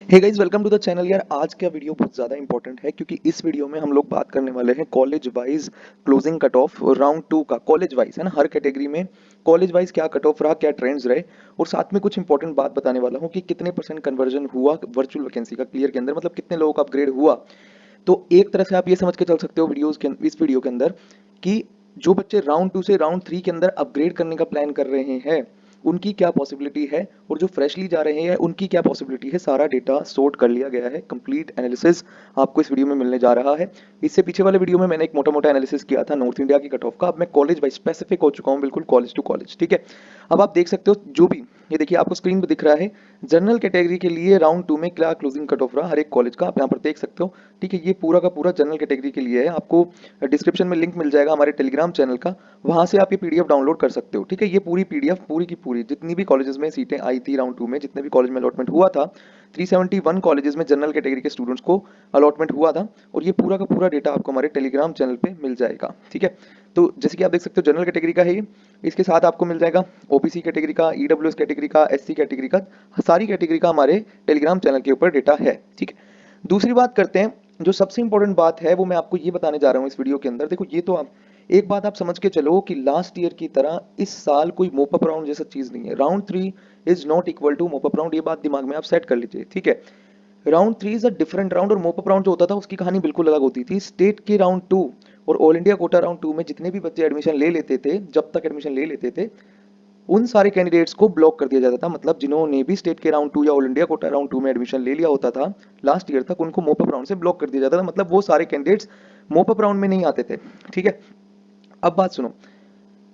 Hey guys, welcome to the channel. यार आज का वीडियो बहुत ज़्यादा इंपॉर्टेंट है क्योंकि इस वीडियो में हम लोग बात करने वाले हैं college wise closing cut off round 2 का। कॉलेज वाइज है ना, हर कैटेगरी में कॉलेज वाइज क्या कट ऑफ रहा, क्या ट्रेंड्स रहे, और साथ में कुछ इंपॉर्टेंट बात बताने वाला हूँ कि कितने परसेंट कन्वर्जन हुआ वर्चुअल वैकेंसी का क्लियर के अंदर, मतलब कितने लोगों का अपग्रेड हुआ। तो एक तरह से आप ये समझ के चल सकते हो इस वीडियो के अंदर कि जो बच्चे राउंड 2 से राउंड 3 के अंदर अपग्रेड करने का प्लान कर रहे हैं उनकी क्या पॉसिबिलिटी है, और जो फ्रेशली जा रहे हैं उनकी क्या पॉसिबिलिटी है। सारा डेटा सॉर्ट कर लिया गया है, कंप्लीट एनालिसिस आपको इस वीडियो में मिलने जा रहा है। इससे पीछे वाले वीडियो में मैंने एक मोटा मोटा एनालिसिस किया था नॉर्थ इंडिया की कट ऑफ का। अब मैं कॉलेज वाइज स्पेसिफिक हो चुका हूँ, बिल्कुल कॉलेज टू कॉलेज। ठीक है, अब आप देख सकते हो जो भी ये देखिए आपको स्क्रीन पे दिख रहा है जनरल कैटेगरी के लिए राउंड 2 में क्या क्लोजिंग कट ऑफ रहा हर एक कॉलेज का, आप यहाँ पर देख सकते हो। ठीक है, ये पूरा का पूरा जनरल कैटेगरी के लिए है। आपको डिस्क्रिप्शन में लिंक मिल जाएगा हमारे टेलीग्राम चैनल का, वहां से आप ये पीडीएफ डाउनलोड कर सकते हो। ठीक है, ये पूरी पीडीएफ पूरी की पूरी जितनी भी कॉलेजेस में सीटें आई थी राउंड 2 में, जितने भी कॉलेज में अलॉटमेंट हुआ था, 371 कॉलेजेस में जनरल कैटेगरी के स्टूडेंट्स को अलॉटमेंट हुआ था, और ये पूरा का पूरा डेटा आपको हमारे टेलीग्राम चैनल पे मिल जाएगा। ठीक है, तो जैसे कि आप देख सकते हो जनरल कैटेगरी का है ये, इसके साथ आपको मिल जाएगा ओबीसी कैटेगरी का, ईडब्ल्यूएस कैटेगरी का, एससी कैटेगरी का, सारी कैटेगरी का हमारे टेलीग्राम चैनल के ऊपर डेटा है। ठीक है, दूसरी बात करते हैं, जो सबसे इंपॉर्टेंट बात है वो मैं आपको ये बताने जा रहा हूँ इस वीडियो के अंदर। देखो ये तो आप एक बात आप समझ के चलो कि लास्ट ईयर की तरह इस साल कोई मोप अप राउंड जैसा चीज नहीं है। Round 3 is not equal to mop up round, ये बात दिमाग में आप सेट कर लीजिए। ठीक है, round 3 is a different round, और मोप अप राउंड जो होता था उसकी कहानी बिल्कुल अलग होती थी। स्टेट के राउंड 2 और ऑल इंडिया कोटा राउंड 2 में जितने भी बच्चे एडमिशन ले लेते थे, जब तक एडमिशन ले लेते थे, उन सारे कैंडिडेट्स को ब्लॉक कर दिया जाता था। मतलब जिन्होंने भी स्टेट के राउंड 2 या ऑल इंडिया कोटा राउंड 2 में एडमिशन ले लिया होता था लास्ट ईयर तक, उनको मोप अप राउंड से ब्लॉक कर दिया जाता था। मतलब वो सारे कैंडिडेट्स मोप अप राउंड में नहीं आते थे। ठीक है, अब बात सुनो,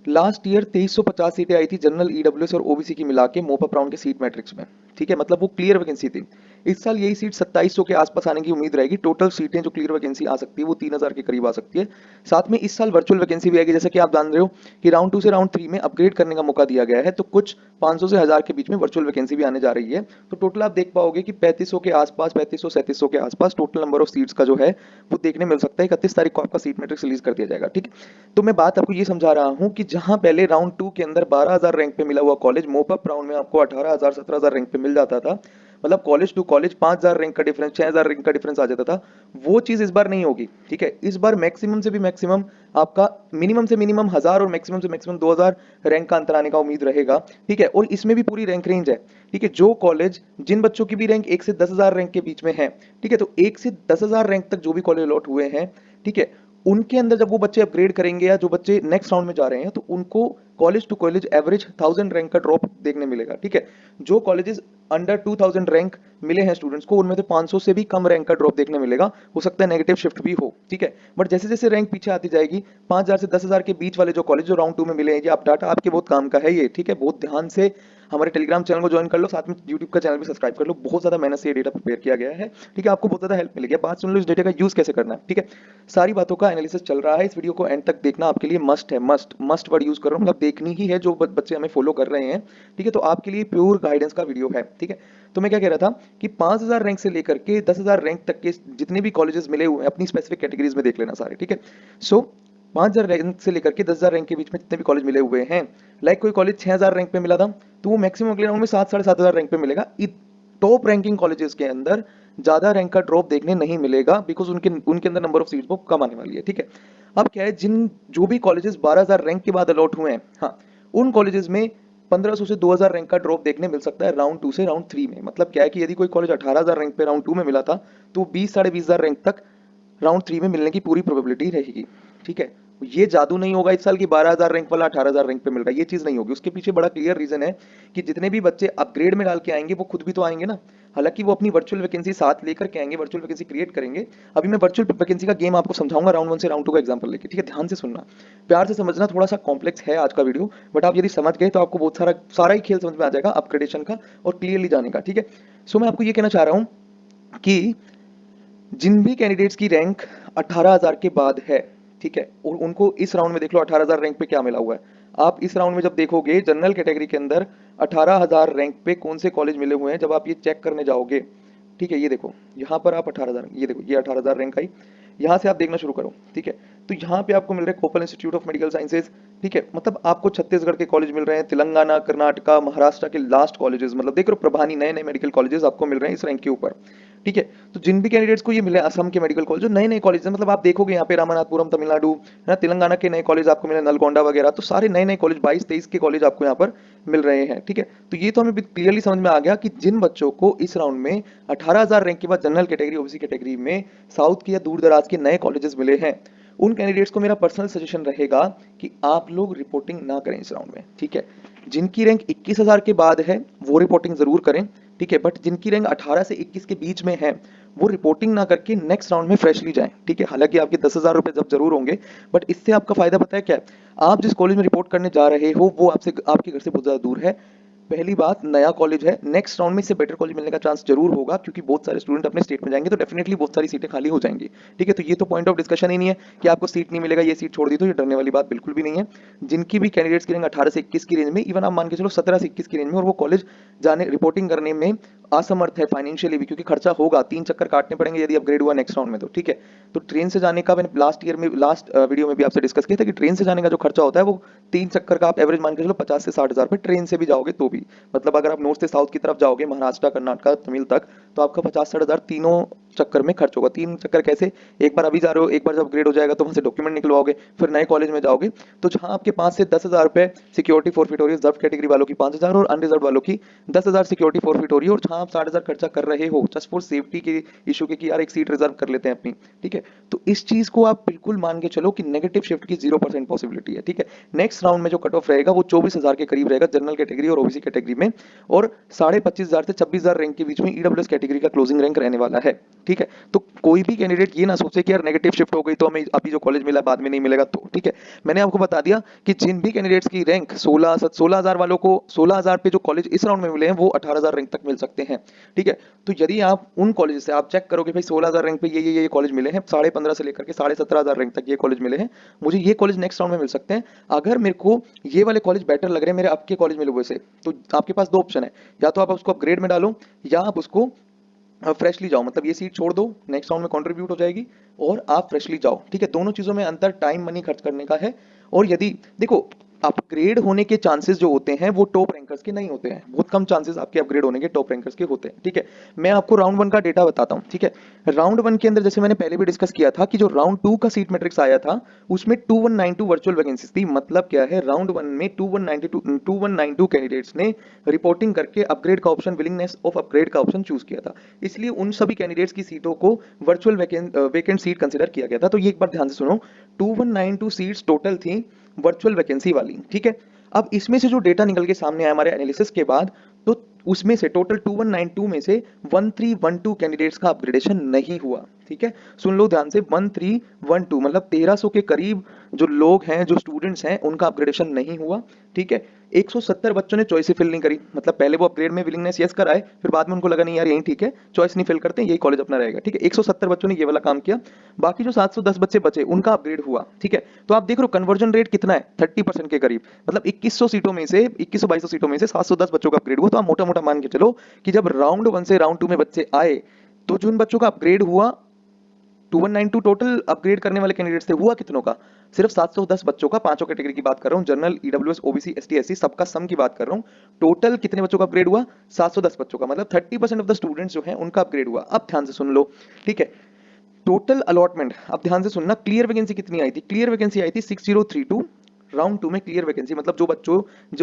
लास्ट ईयर 2350 सीटें आई थी जनरल, ईडब्ल्यूएस और ओबीसी की मिला के मोप अप राउंड के सीट मैट्रिक्स में। ठीक है, मतलब वो क्लियर वैकेंसी थी। इस साल यही सीट 2700 के आसपास आने की उम्मीद रहेगी। टोटल सीटें जो क्लियर वैकेंसी आ सकती है वो 3000 के करीब आ सकती है। साथ में इस साल वर्चुअल वैकेंसी भी आएगी, जैसा कि आप जान रहे हो कि राउंड 2 से राउंड 3 में अपग्रेड करने का मौका दिया गया है, तो कुछ 500 से 1000 के बीच में वर्चुअल वैकेंसी भी आने जा रही है। तो टोटल आप देख पाओगे कि 3500 के आसपास, 3500 3700 के आसपास टोटल नंबर ऑफ सीट्स का जो है वो देखने मिल सकता है। 31 तारीख को आपका सीट मैट्रिक्स रिलीज कर दिया जाएगा। ठीक है, तो मैं बात आपको ये समझा रहा हूँ कि जहां पहले राउंड 2 के अंदर 12000 रैंक पे मिला हुआ कॉलेज मोप अप राउंड में आपको 18000 17000 रैंक पे मिल जाता था, मतलब कॉलेज टू कॉलेज 5000 रैंक का डिफरेंस, 6000 रैंक का डिफरेंस आ जाता था। वो चीज इस बार नहीं होगी। ठीक है, इस बार मैक्सिमम से भी मैक्सिमम आपका मिनिमम से मिनिमम 1000 और मैक्सिमम से मैक्सिमम 2000 रैंक का अंतर आने का उम्मीद रहेगा। ठीक है, और इसमें भी पूरी रैंक रेंज है। ठीक है, जो कॉलेज जिन बच्चों की भी रैंक 1 से 10000 रैंक के बीच में है, ठीक है, तो 1 से 10000 रैंक तक जो भी कॉलेज अलॉट हुए हैं, ठीक है, उनके अंदर जब वो बच्चे अपग्रेड करेंगे या जो बच्चे नेक्स्ट राउंड में जा रहे हैं, तो उनको college to college average 1000 rank का ड्रॉप देखने मिलेगा। ठीक है, जो कॉलेजेस अंडर 2000 रैंक मिले हैं स्टूडेंट्स को, उनमें से 500 से भी कम रैंक का ड्रॉप देखने मिलेगा। हो सकता है नेगेटिव शिफ्ट भी हो। ठीक है, बट जैसे जैसे रैंक पीछे आती जाएगी, 5000 से 10000 के बीच वाले जो कॉलेज जो राउंड 2 में मिले हैं, ये आप डाटा आपके बहुत काम का है ये। ठीक है, बहुत ध्यान से हमारे टेलीग्राम चैनल को ज्वाइन कर लो, साथ में यूट्यूब का चैनल भी सब्सक्राइब कर लो। बहुत ज्यादा मेहनत से ये डेटा प्रिपेयर किया गया है। ठीक है, आपको बहुत ज्यादा हेल्प मिलेगी। बात सुन लो इस डेटा का यूज कैसे करना है। ठीक है, सारी बातों का एनालिसिस चल रहा है, इस वीडियो को एंड तक देखना आपके लिए मस्ट है। मस्ट मस्ट वर्ड यूज कर रहा हूँ, मतलब देखनी ही है जो बच्चे हमें फॉलो कर रहे हैं। ठीक है, तो आपके लिए प्योर गाइडेंस का वीडियो है। ठीक है, तो मैं क्या कह रहा था कि 5000 रैंक से लेकर के 10000 रैंक तक के जितने भी कॉलेजेस मिले हुए हैं अपनी स्पेसिफिक कैटेगरीज में देख लेना सारे। ठीक है, सो 5000 रैंक से लेकर के 10000 रैंक के बीच में जितने भी कॉलेज मिले हुए हैं, लाइक कोई कॉलेज 6000 रैंक पे मिला था, तो वो मैक्सिमम अगले राउंड में 7 साढ़े 7000 रैंक पे मिलेगा। टॉप रैंकिंग कॉलेजेस के अंदर ज्यादा रैंक का ड्रॉप देखने नहीं मिलेगा, बिकॉज उनके उनके अंदर नंबर ऑफ सीट्स वो कम आने वाली है। ठीक है, अब क्या है, जिन जो भी कॉलेजेस 12000 रैंक के बाद अलॉट हुए हैं, हाँ, उन कॉलेजेस में 1500 से 2000 रैंक का ड्रॉप देखने मिल सकता है राउंड 2 से राउंड 3 में। मतलब क्या है कि यदि कोई कॉलेज 18000 रैंक पे राउंड 2 में मिला था, तो 20 साढ़े 20000 रैंक तक राउंड 3 में मिलने की पूरी प्रोबेबिलिटी रहेगी। ठीक है, ये जादू नहीं होगा इस साल की 12000 रैंक वाला 18000 रैंक पे मिल रहा है, ये चीज नहीं होगी। उसके पीछे बड़ा क्लियर रीजन है कि जितने भी बच्चे अपग्रेड में डाल के आएंगे वो खुद भी तो आएंगे ना। हालांकि वो अपनी वर्चुअल वैकेंसी साथ लेकर के आएंगे, वर्चुअल वैकेंसी क्रिएट करेंगे। अभी मैं वर्चुअल वैकेंसी का गेम आपको समझाऊंगा राउंड 1 से राउंड 2 का एग्जांपल लेके। ठीक है, ध्यान से सुनना, प्यार से समझना, थोड़ा सा कॉम्प्लेक्स है आज का वीडियो, बट आप यदि समझ गए तो आपको बहुत सारा सारा ही खेल समझ में आ जाएगा अपग्रेडेशन का और क्लियरली जाने का। ठीक है, सो मैं आपको ये कहना चाह रहा हूं कि जिन भी कैंडिडेट्स की रैंक 18000 के बाद है, ठीक है, और उनको इस राउंड में देख लो 18000 रैंक पे क्या मिला हुआ है। आप इस राउंड में जब देखोगे जनरल कैटेगरी के अंदर 18000 रैंक पे कौन से कॉलेज मिले हुए हैं, जब आप ये चेक करने जाओगे, ठीक है, ये देखो यहाँ पर आप 18000, ये देखो ये 18000 रैंक आई, यहाँ से आप देखना शुरू करो। ठीक है, तो यहाँ पे आपको मिल रहा है कोपल इंस्टीट्यूट ऑफ मेडिकल साइंसेज, ठीक है, मतलब आपको छत्तीसगढ़ के कॉलेज मिल रहे हैं, तेलंगाना, कर्नाटका, महाराष्ट्र के लास्ट कॉलेजेस, मतलब देख रहे हो प्रभानी, नए नए मेडिकल कॉलेजेस आपको मिल रहे हैं इस रैंक के ऊपर, ठीक है। तो जिन भी कैंडिडेट्स को ये मिले असम के मेडिकल कॉलेज, जो नए नए कॉलेज हैं, मतलब आप देखोगे यहाँ पे रामनाथपुरम तमिलनाडु है ना, तेलंगाना के नए कॉलेज आपको मिले, नलगोंडा वगैरह, तो सारे नए नए कॉलेज 22-23 के कॉलेज आपको यहाँ पर मिल रहे हैं, ठीक है। तो ये तो हमें क्लियरली समझ में आ गया कि जिन बच्चों को इस राउंड में 18,000 रैंक के बाद जनरल कैटेगरी ओबीसी कैटेगरी में साउथ के या दूर दराज के नए कॉलेजेस मिले हैं, उन कैंडिडेट्स को मेरा पर्सनल सजेशन रहेगा कि आप लोग रिपोर्टिंग ना करें इस राउंड में, ठीक है। जिनकी रैंक 21,000 के बाद है वो रिपोर्टिंग जरूर करें, ठीक है, बट जिनकी रैंक 18 से 21 के बीच में है वो रिपोर्टिंग ना करके नेक्स्ट राउंड में फ्रेशली जाएं, ठीक है। हालांकि आपके 10,000 रुपए जब जरूर होंगे, बट इससे आपका फायदा पता है क्या है, आप जिस कॉलेज में रिपोर्ट करने जा रहे हो वो आपसे आपके घर से बहुत ज्यादा दूर है, पहली बात नया कॉलेज है, नेक्स्ट राउंड में इससे बेटर कॉलेज मिलने का चांस जरूर होगा क्योंकि बहुत सारे स्टूडेंट अपने स्टेट में जाएंगे तो डेफिनेटली बहुत सारी सीटें खाली हो जाएंगी, ठीक है। तो ये तो पॉइंट ऑफ डिस्कशन ही नहीं है कि आपको सीट नहीं मिलेगा, ये सीट छोड़ दी, तो ये डरने वाली बात बिल्कुल भी नहीं है। जिनकी भी कैंडिडेट्स की रैंक 18 से 21 की रेंज में, इवन आप मान के चलो 17 से 21 की रेंज में, और वो कॉलेज जाने रिपोर्टिंग करने में असमर्थ है फाइनेंशियली भी, क्योंकि खर्चा होगा, 3 चक्कर काटने पड़ेंगे यदि अपग्रेड हुआ नेक्स्ट राउंड में, तो ठीक है। तो ट्रेन से जाने का मैंने लास्ट वीडियो में भी आपसे डिस्कस किया था कि ट्रेन से जाने का जो खर्चा होता है वो 3 चक्कर का आप एवरेज मान के चलो 50 से 60,000 रुपए ट्रेन से भी जाओगे तो भी, मतलब अगर आप नॉर्थ से साउथ की तरफ जाओगे महाराष्ट्र, कर्नाटक, तमिल तक, तो आपका 50-60,000 तीनों चक्कर में खर्च होगा। 3 चक्कर कैसे, एक बार अभी जा रहे हो, एक बार जब अपग्रेड हो जाएगा तो वहां से डॉक्यूमेंट निकलवाओगे, फिर नए कॉलेज में जाओगे, तो जहां आपके 5 से 10,000 रुपए सिक्योरिटी फॉरफिट हो रही है, रिजर्व कैटेगरी वालों की 5,000 और अनरिजर्व वालों की 10,000 सिक्योरिटी फॉरफिट हो रही है, और जहां आप 60,000 खर्चा कर रहे हो जस्ट फॉर सेफ्टी के इशू के कि यार एक सीट रिजर्व कर लेते हैं अपनी, ठीक है। तो इस चीज को आप बिल्कुल मान के चलो कि नेगेटिव शिफ्ट की 0% पॉसिबिलिटी है, ठीक है। नेक्स्ट राउंड में जो कट ऑफ रहेगा वो 24,000 के करीब रहेगा जनरल कैटेगरी और ओबीसी कैटेगरी में, और 25,500 से 26,000 रैंक के बीच में ईडब्ल्यूएस कैटेगरी का क्लोजिंग रैंक रहने वाला है, ठीक है। तो कोई भी कैंडिडेट ये ना सोचे कि यार नेगेटिव शिफ्ट हो गई तो हमें अभी जो कॉलेज मिला बाद में नहीं मिलेगा, तो ठीक है। मैंने आपको बता दिया कि जिन भी कैंडिडेट्स की रैंक 16,000 वालों को 16,000 पे जो कॉलेज इस राउंड में मिले हैं वो 18,000 रैंक तक मिल सकते हैं, ठीक है। तो यदि आप उन कॉलेज से आप चेक करोगे भाई 16,000 रैंक पे ये कॉलेज मिले हैं, 15,500 से लेकर के 17,500 रैंक तक ये कॉलेज मिले हैं, मुझे ये कॉलेज नेक्स्ट राउंड में मिल सकते हैं, अगर मेरे को ये वाले कॉलेज बेटर लग रहे हैं मेरे अब के कॉलेज मिले हुए से, तो आपके पास 2 ऑप्शन है, या तो आप उसको अपग्रेड में डालो या आप उसको फ्रेशली जाओ, मतलब ये सीट छोड़ दो, नेक्स्ट राउंड में कंट्रीब्यूट हो जाएगी, और आप फ्रेशली जाओ, ठीक है। दोनों चीजों में अंतर टाइम मनी खर्च करने का है। और यदि देखो अपग्रेड होने के चांसेस जो होते हैं वो टॉप रैंकर्स के नहीं होते हैं, बहुत कम चांसेस आपके अपग्रेड होने के टॉप रैंकर्स के होते हैं, ठीक है। मैं आपको राउंड 1 का डेटा बताता हूं, ठीक है। राउंड 1 के अंदर जैसे मैंने पहले भी डिस्कस किया था कि जो राउंड 2 का सीट मैट्रिक्स आया था उसमें 2192 वर्चुअल वैकेंसीज थी, मतलब क्या है, राउंड 1 में 2192 कैंडिडेट्स ने रिपोर्टिंग करके अपग्रेड का ऑप्शन, विलिंगनेस ऑफ अपग्रेड का ऑप्शन चूज किया था, इसलिए उन सभी कैंडिडेट्स की सीटों को वर्चुअल वैकेंट सीट कंसिडर किया गया था। तो ये एक बार ध्यान से सुनो, 2192 सीट्स टोटल थी वर्चुअल वैकेंसी वाली, ठीक है। अब इसमें से जो डेटा निकल के सामने आया हमारे एनालिसिस के बाद, तो उसमें से टोटल 2192 में से 1312 कैंडिडेट्स का अपग्रेडेशन नहीं हुआ, ठीक है। सुन लो ध्यान से, 1312 मतलब 1300 के करीब जो लोग हैं, जो स्टूडेंट्स हैं, उनका अपग्रेडेशन नहीं हुआ, ठीक है। 170 बच्चों ने चॉइस ही फिल नहीं करी, मतलब पहले वो अपग्रेड में विलिंगनेस यस कराए, फिर बाद में उनको लगा नहीं यार यही ठीक है, चॉइस नहीं फिल करते, यही कॉलेज अपना रहेगा, ठीक है। 170 बच्चों ने ये वाला काम किया, बाकी जो 710 बच्चे बचे उनका अपग्रेड हुआ, ठीक है। तो आप देख रहे हो कन्वर्जन रेट कितना है, 30% के करीब, मतलब 2100 सीटों में से 2100-2200 सीटों में से 710 बच्चों का अपग्रेड हुआ। तो आप मोटा मोटा मान के चलो कि जब राउंड 1 से राउंड 2 में बच्चे आए तो जिन बच्चों का अपग्रेड हुआ, 2192 टोटल अपग्रेड करने वाले कैंडिडेट्स थे, हुआ कितनों का, सिर्फ 710 बच्चों का, पांचों कैटेगरी की बात कर रहा हूं, general, EWS, OBC, ST, SC, सबका सम की बात कर रहा हूं। टोटल कितने बच्चों का अपग्रेड हुआ, 710 बच्चों का, मतलब 30% ऑफ द स्टूडेंट्स जो हैं उनका अपग्रेड हुआ। अब ध्यान से सुन लो, ठीक है। टोटल अलॉटमेंट, अब ध्यान से सुनना, क्लियर वैकेंसी कितनी आई थी, क्लियर वैकेंसी आई थी 6032, राउंड 2 में क्लियर वैकेंसी, मतलब जो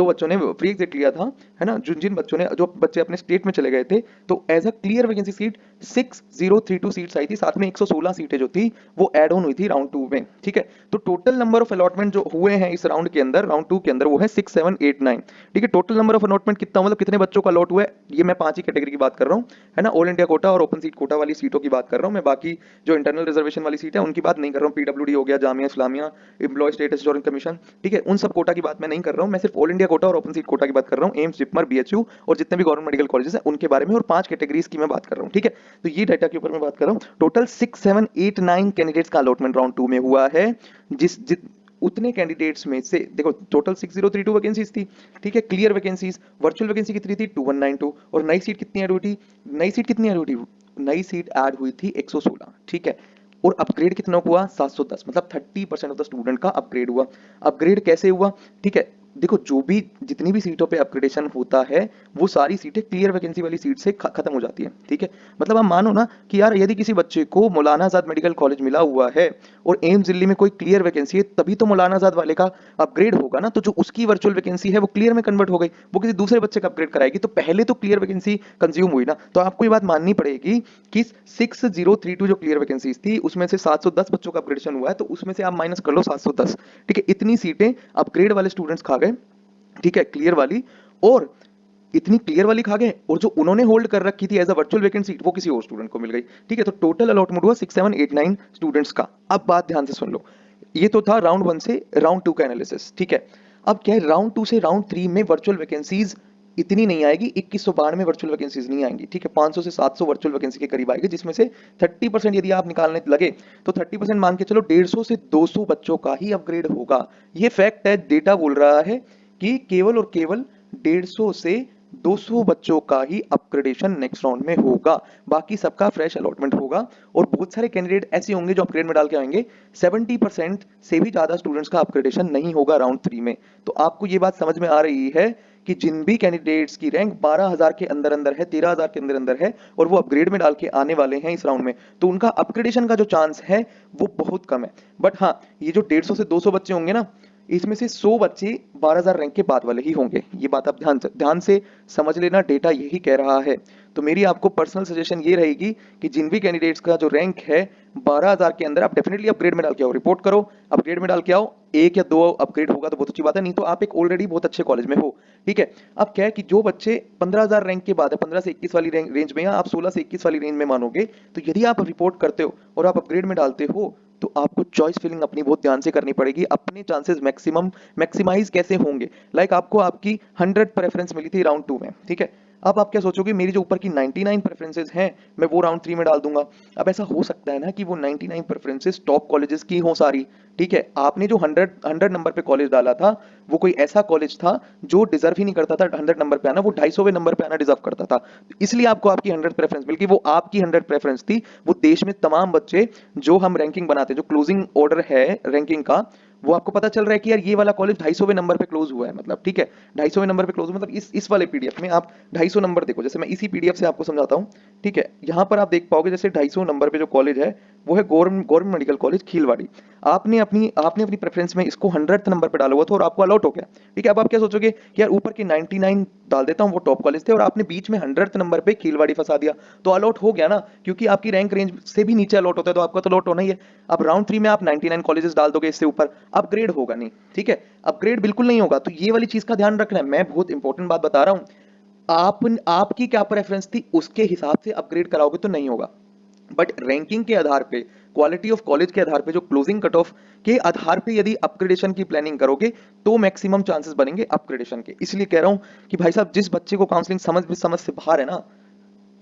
बच्चों ने फ्री एग्जिट लिया था, है ना, जिन बच्चों ने, जो बच्चे अपने स्टेट में चले गए थे, तो as a clear vacancy seat 6032 seats आई थी, साथ में 116 सीटें जो थी वो ऐड ऑन हुई थी राउंड 2 में, ठीक है। तो टोटल नंबर ऑफ अलॉटमेंट जो हुए हैं इस राउंड के अंदर, राउंड 2 के अंदर, वो है 6789, ठीक है। टोटल नंबर ऑफ अलॉटमेंट कितना, मतलब कितने बच्चों का अलॉट हुआ है, ये मैं 5 ही कैटेगरी की बात कर रहा हूँ, है ना, ऑल इंडिया कोटा और ओपन सीट कोटा वाली सीटों की बात कर रहा हूँ मैं, बाकी जो इंटरनल रिजर्वेशन वाली सीट है उनकी बात नहीं कर रहा हूँ, पीडब्ल्यूडी हो गया, Jamia Islamia, employ status insurance commission, ठीक है, उन सब कोटा की बात मैं नहीं कर रहा हूं, मैं सिर्फ ऑल इंडिया कोटा और ओपन सीट कोटा की बात कर रहा हूं, एम्स, जिपमर, बीएचयू और जितने भी गवर्नमेंट मेडिकल कॉलेजेस हैं उनके बारे में, और 5 कैटेगरीज की मैं बात कर रहा हूं, ठीक है। तो ये डाटा के ऊपर मैं बात कर रहा हूं। टोटल 6789 कैंडिडेट्स का अलॉटमेंट राउंड 2 में हुआ है, उतने कैंडिडेट्स में से देखो टोटल 6032 वैकेंसीज थी, ठीक है, क्लियर वैकेंसीज, वर्चुअल वैकेंसी कितनी थी 2192, और नई सीट कितनी ऐड हुई थी, नई सीट ऐड हुई थी 116, ठीक है। और अपग्रेड कितना हुआ 710, मतलब 30% ऑफ द स्टूडेंट का अपग्रेड हुआ। अपग्रेड कैसे हुआ, ठीक है, देखो जो भी जितनी भी सीटों पे अपग्रेडेशन होता है वो सारी सीटें क्लियर वैकेंसी वाली सीट से खत्म हो जाती है, ठीक है। मतलब आप मानो ना कि यार यदि किसी बच्चे को मौलाना आजाद मेडिकल कॉलेज मिला हुआ है और एम्स दिल्ली में कोई क्लियर वैकेंसी है, तभी तो मौलाना आजाद वाले का अपग्रेड होगा ना। तो जो उसकी वर्चुअल वैकेंसी है वो क्लियर में कन्वर्ट हो गई, वो किसी दूसरे बच्चे का अपग्रेड कराएगी, तो पहले तो क्लियर वैकेंसी कंज्यूम हुई ना। तो आपको ये बात माननी पड़ेगी कि 6032 जो क्लियर वैकेंसीज थी उसमें से 710 बच्चों का अपग्रेडेशन हुआ है, तो उसमें से आप माइनस कर लो 710, ठीक है। इतनी सीटें अपग्रेड वाले स्टूडेंट्स खा गए, ठीक है, क्लियर वाली। और इतनी क्लियर वाली खा गए, और जो उन्होंने होल्ड कर रखी थी as a virtual vacant seat वो किसी और स्टूडेंट को मिल गई, ठीक है। तो टोटल अलॉटमेंट हुआ 6789 स्टूडेंट्स का। अब बात ध्यान से सुन लो, ये तो था राउंड 1 से राउंड 2 का एनालिसिस, ठीक है। अब क्या है, राउंड 2 से राउंड 3 में वर्चुअल वैकेंसीज इतनी नहीं आएगी, 2192 में वर्चुअल वैकेंसीज नहीं आएंगी, ठीक है। 500 से 700 वर्चुअल वैकेंसी के करीब आएगी, जिसमें से 30% यदि आप निकालने लगे तो 30% मान के चलो 150 से 200 बच्चों का ही अपग्रेड होगा। ये फैक्ट है, डेटा बोल रहा है कि केवल और केवल 150 से 200 बच्चों का ही अपग्रेडेशन नेक्स्ट राउंड में होगा, बाकी सबका फ्रेश अलॉटमेंट होगा। और बहुत सारे कैंडिडेट ऐसे होंगे जो अपग्रेड में डाल के आएंगे, 70% से भी ज्यादा स्टूडेंट्स का अपग्रेडेशन नहीं होगा राउंड 3 में। तो आपको ये बात समझ में आ रही है कि जिन भी कैंडिडेट्स की रैंक 12000 के अंदर अंदर है, 13000 के अंदर अंदर है, और वो अपग्रेड में डाल के आने वाले हैं इस राउंड में, तो उनका अपग्रेडेशन का जो चांस है वो बहुत कम है। बट हाँ, ये जो 150 से 200 बच्चे होंगे ना, इसमें से 100 बच्चे 12000 रैंक के बाद वाले ही होंगे। ये बात आप ध्यान से समझ लेना, डेटा यही कह रहा है। तो मेरी आपको पर्सनल सजेशन ये रहेगी कि जिन भी कैंडिडेट्स का जो रैंक है 12000 के अंदर, आप डेफिनेटली अपग्रेड में डाल के आओ, रिपोर्ट करो, अपग्रेड में डाल के आओ। 1 या 2 अपग्रेड होगा तो बहुत अच्छी बात है, नहीं तो आप एक ऑलरेडी बहुत अच्छे कॉलेज में हो, ठीक है। अब क्या है कि जो बच्चे 15000 रैंक के बाद है, 15 से 21 वाली रेंज में, या आप 16 से 21 वाली रेंज में मानोगे, तो यदि आप रिपोर्ट करते हो और आप अपग्रेड में डालते हो तो आपको चॉइस फिलिंग अपनी बहुत ध्यान से करनी पड़ेगी। अपने चांसेस मैक्सिमाइज कैसे होंगे, लाइक आपको आपकी 100 प्रेफरेंस मिली थी राउंड 2 में, ठीक है। अब आप क्या सोचोगे, मेरी जो ऊपर की 99 प्रेफरेंसेस हैं मैं वो राउंड 3 में डाल दूंगा। अब ऐसा हो सकता है ना कि वो 99 प्रेफरेंसेस टॉप कॉलेजेस की हो सारी, ठीक है। आपने जो 100 नंबर पे कॉलेज डाला था वो कोई ऐसा कॉलेज था जो डिजर्व ही नहीं करता था 100 नंबर पे आना, वो 250वें नंबर पे आना डिजर्व करता था, इसलिए आपको आपकी 100 प्रेफरेंस मिल गई। वो आपकी 100 प्रेफरेंस थी, वो देश में तमाम बच्चे जो हम रैंकिंग बनाते हैं, जो क्लोजिंग ऑर्डर है रैंकिंग का, वो आपको पता चल रहा है कि यार ये वाला कॉलेज 250वें नंबर पे क्लोज हुआ है, मतलब ठीक है, 250वें नंबर पे क्लोज हुआ, मतलब इस वाले पीडीएफ में आप 250 नंबर देखो, जैसे मैं इसी पीडीएफ से आपको समझाता हूँ, ठीक है। यहाँ पर आप देख पाओगे जैसे 250 नंबर पे जो कॉलेज है वो है गवर्नमेंट मेडिकल कॉलेज खीलवाड़ी। आपने अपनी प्रेफरेंस में इसको 100th नंबर पे डाला हुआ था और आपको अलॉट हो गया, ठीक है। अब आप क्या सोचोगे कि यार ऊपर के 99 डाल देता हूँ, वो टॉप कॉलेज थे, और आपने बीच में 100th नंबर पे खीलवाड़ी फंसा दिया, तो अलॉट हो गया ना, क्योंकि आपकी रैंक रेंज से भी नीचे अलॉट होता है तो आपका तो अलॉट होना ही है। अब राउंड 3 में आप 99 कॉलेजेस डाल दोगे, इससे ऊपर अपग्रेड होगा नहीं, ठीक है, अपग्रेड बिल्कुल नहीं होगा। तो ये वाली चीज का ध्यान रखना है, मैं बहुत इंपॉर्टेंट बात बता रहा हूं। आपकी क्या प्रेफरेंस थी उसके हिसाब से अपग्रेड कराओगे तो नहीं होगा, बट रैंकिंग के आधार पे, क्वालिटी ऑफ कॉलेज के आधार पे, जो क्लोजिंग कट ऑफ के आधार पे यदि अपग्रेडेशन की प्लानिंग करोगे तो मैक्सिमम चांसेस बनेंगे अपग्रेडेशन के। इसलिए कह रहा हूं कि भाई साहब, जिस बच्चे को काउंसलिंग समझ से बाहर है ना,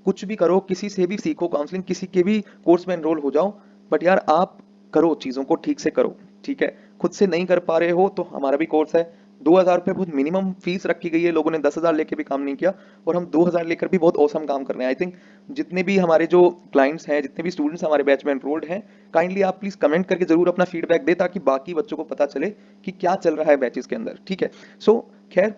कुछ भी करो, किसी से भी सीखो काउंसलिंग, किसी के भी कोर्स में एनरोल हो जाओ, बट यार आप करो, चीजों को ठीक से करो, ठीक है। खुद से नहीं कर पा रहे हो तो हमारा भी कोर्स है, 2000 रुपये बहुत मिनिमम फीस रखी गई है, लोगों ने 10,000 लेके भी काम नहीं किया, और हम 2000 लेकर भी बहुत औसम काम कर रहे हैं। आई थिंक जितने भी हमारे जो क्लाइंट्स हैं, जितने भी स्टूडेंट्स हमारे बैच में एनरोल्ड हैं, काइंडली आप प्लीज कमेंट करके जरूर अपना फीडबैक दे, ताकि बाकी बच्चों को पता चले कि क्या चल रहा है बैचेस के अंदर, ठीक है। सो खैर,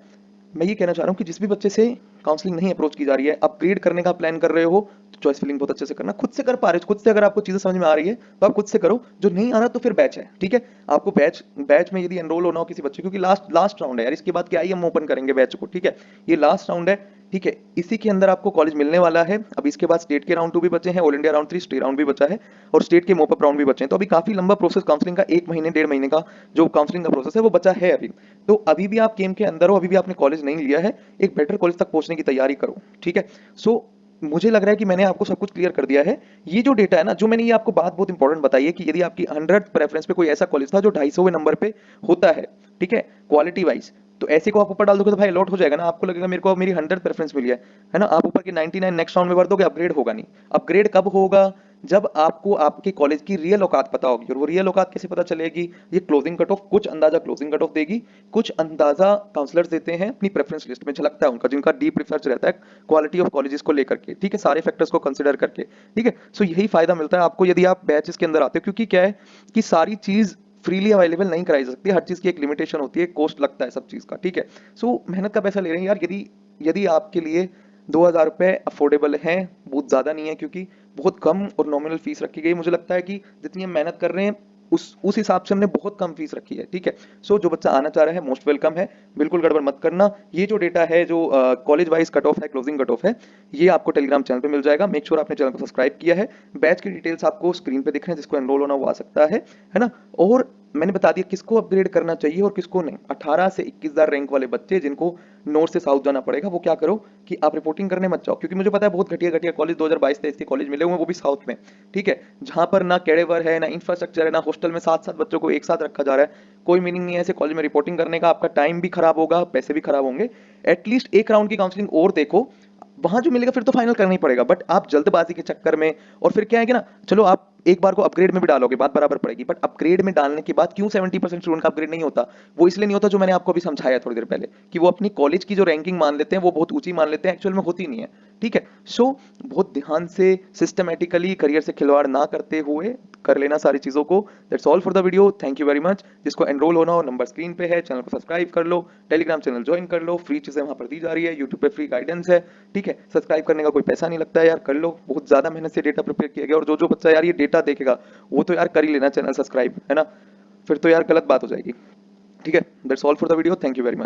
मैं ये कहना चाह रहा हूँ कि जिस भी बच्चे से काउंसलिंग नहीं अप्रोच की जा रही है, अपग्रेड करने का प्लान कर रहे हो, तो चॉइस फिलिंग बहुत अच्छे से करना, खुद से कर पा रहे हो, खुद से अगर आपको चीजें समझ में आ रही है तो आप खुद से करो, जो नहीं आ रहा तो फिर बैच है, ठीक है। आपको बैच में यदि एनरोल होना हो किसी बच्चे, क्योंकि लास्ट राउंड है यार, इसके बाद क्या ही हम ओपन करेंगे बैच को, ठीक है, ये लास्ट राउंड है, ठीक है। इसी के अंदर आपको कॉलेज मिलने वाला है। अब इसके बाद स्टेट के राउंड 2 भी बचे हैं, all India round 3 state round भी बचा है, और स्टेट के मोपअप राउंड भी बचे हैं। तो अभी काफी लंबा प्रोसेस काउंसलिंग का, 1 महीने 1.5 महीने का जो काउंसलिंग का प्रोसेस है वो बचा है अभी। तो अभी भी आप गेम के अंदर हो, अभी भी आपने कॉलेज नहीं लिया है, एक बेटर कॉलेज तक पहुंचने की तैयारी करो, ठीक है। सो मुझे लग रहा है कि मैंने आपको सब कुछ क्लियर कर दिया है। ये जो डेटा है ना, जो मैंने ये आपको बात बहुत इंपॉर्टेंट बताई है कि यदि आपकी 100 प्रेफरेंस पे कोई ऐसा कॉलेज था जो 250वें नंबर पे होता है, ठीक है, क्वालिटी वाइज, तो ऐसे को आप ऊपर डाल दोगे तो भाई अलॉट हो जाएगा ना, आपको लगेगा मेरे को मेरी 100 प्रेफरेंस मिली है ना। आप ऊपर के 99 नेक्स्ट राउंड में भर दोगे, अपग्रेड होगा नहीं। अपग्रेड कब होगा, जब आपको आपके कॉलेज की रियल औकात पता होगी। और वो रियल औकात कैसे पता चलेगी? ये क्लोजिंग कट ऑफ, कुछ अंदाजा क्लोजिंग कट ऑफ देगी, कुछ अंदाजा काउंसलर्स देते हैं अपनी प्रेफरेंस लिस्ट में, झलकता है उनका, जिनका डीप रिसर्च रहता है क्वालिटी ऑफ कॉलेजेस को लेकर के, ठीक है, सारे फैक्टर्स को कंसिडर करके, ठीक है। सो यही फायदा मिलता है आपको यदि आप बैचेस के अंदर आते हो, क्योंकि क्या है कि सारी चीज फ्रीली अवेलेबल नहीं कराई जा सकती, हर चीज की एक लिमिटेशन होती है, कॉस्ट लगता है सब चीज का, ठीक है। सो मेहनत का पैसा ले रहे हैं यार, यदि यदि आपके लिए 2,000 रुपये अफोर्डेबल हैं, बहुत ज़्यादा नहीं है, क्योंकि बहुत कम और नॉमिनल फीस रखी गई। मुझे लगता है कि जितनी हम मेहनत कर रहे हैं उस हिसाब से हमने बहुत कम फीस रखी है, ठीक है। सो जो बच्चा आना चाह रहा है मोस्ट वेलकम है, बिल्कुल गड़बड़ मत करना। ये जो डेटा है, जो कॉलेज वाइज कट ऑफ है, क्लोजिंग कट ऑफ है, ये आपको टेलीग्राम चैनल पे मिल जाएगा। मेक श्योर आपने चैनल को सब्सक्राइब किया है। बैच की डिटेल्स आपको स्क्रीन पे दिख रहे हैं, जिसको एनरोल होना वो आ सकता है ना। और मैंने बता दिया किसको अपग्रेड करना चाहिए और किसको नहीं। 18 से 21,000 रैंक वाले बच्चे जिनको नॉर्थ से साउथ जाना पड़ेगा, वो क्या करो कि आप रिपोर्टिंग करने मत जाओ, क्योंकि मुझे पता है बहुत घटिया घटिया कॉलेज 2022-23 के कॉलेज मिले हुए हैं, वो भी साउथ में, ठीक है, जहां पर ना कैडेवर है, ना इंफ्रास्ट्रक्चर है, ना हॉस्टल में 7-7 बच्चों को एक साथ रखा जा रहा है। कोई मीनिंग नहीं है ऐसे कॉलेज में रिपोर्टिंग करने का, आपका टाइम भी खराब होगा, पैसे भी खराब होंगे। एटलीस्ट एक राउंड की काउंसलिंग और देखो, वहां जो मिलेगा फिर तो फाइनल करना ही पड़ेगा। बट आप जल्दबाजी के चक्कर में, और फिर क्या है कि ना, चलो आप एक बार को अपग्रेड में भी डालोगे, बात बराबर पड़ेगी, बट अपग्रेड में डालने के बाद क्यों 70% स्टूडेंट का अपग्रेड नहीं होता? वो इसलिए नहीं होता, जो मैंने आपको अभी समझाया थोड़ी देर पहले, कि वो अपनी कॉलेज की जो रैंकिंग मान लेते हैं वो बहुत ऊंची मान लेते हैं, एक्चुअल में होती नहीं है, ठीक है। सो बहुत ध्यान से सिस्टमेटिकली करियर से खिलवाड़ ना करते हुए कर लेना सारी चीजों को। That's all for the video, thank you very much. जिसको एनरोल होना हो, नंबर स्क्रीन पे है, चैनल को सब्सक्राइब कर लो, टेलीग्राम चैनल ज्वाइन कर लो, फ्री चीजें वहां पर दी जा रही है, यूट्यूब पे फ्री गाइडेंस है, ठीक है। सब्सक्राइब करने का कोई पैसा नहीं लगता है यार, कर लो, बहुत ज्यादा मेहनत से डेटा प्रिपेयर किया गया। और जो जो बच्चा यार ये डेटा देखेगा, वो तो यार कर ही लेना चैनल सब्सक्राइब, है ना, फिर तो यार गलत बात हो जाएगी, ठीक है। That's all for the video, thank you very much.